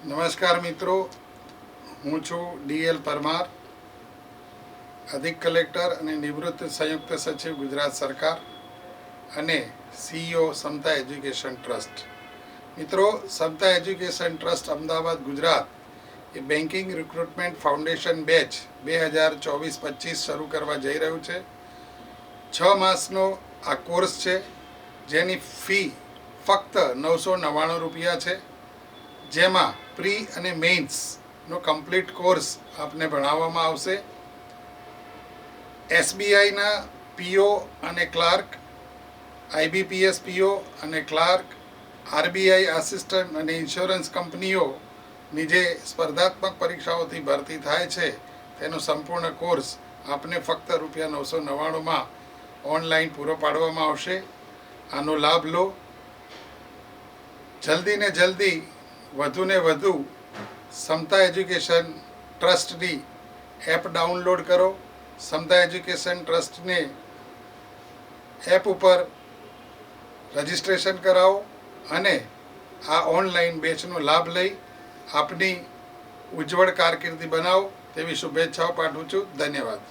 નમસ્કાર મિત્રો, હું છું ડીએલ પરમાર, અધિક કલેક્ટર અને નિવૃત્ત સંયુક્ત સચિવ ગુજરાત સરકાર અને સીઈઓ સમતા એજ્યુકેશન ટ્રસ્ટ. મિત્રો, સમતા એજ્યુકેશન ટ્રસ્ટ અમદાવાદ ગુજરાત એ બેન્કિંગ રિક્રુટમેન્ટ ફાઉન્ડેશન બેચ 2024-25 શરૂ કરવા જઈ રહ્યું છે. 6 માસનો આ કોર્સ છે, જેની ફી ફક્ત 999 રૂપિયા છે, જેમાં પ્રી અને મેઇન્સનો કમ્પ્લીટ કોર્સ આપને ભણાવવામાં આવશે. એસબીઆઈના પીઓ અને ક્લાર્ક, આઈબીપીએસ પીઓ અને ક્લાર્ક, આરબીઆઈ આસિસ્ટન્ટ અને ઇન્સ્યોરન્સ કંપનીઓની જે સ્પર્ધાત્મક પરીક્ષાઓથી ભરતી થાય છે તેનો સંપૂર્ણ કોર્સ આપને ફક્ત ₹999માં ઓનલાઈન પૂરો પાડવામાં આવશે. આનો લાભ લો. જલ્દી ને જલ્દી વધુને વધુ સમતા એજ્યુકેશન ટ્રસ્ટની એપ ડાઉનલોડ કરો. સમતા એજ્યુકેશન ટ્રસ્ટને એપ ઉપર રજિસ્ટ્રેશન કરાવો અને આ ઓનલાઈન બેચનો લાભ લઈ આપની ઉજ્જવળ કારકિર્દી બનાવો તેવી શુભેચ્છાઓ પાઠવું છું. ધન્યવાદ.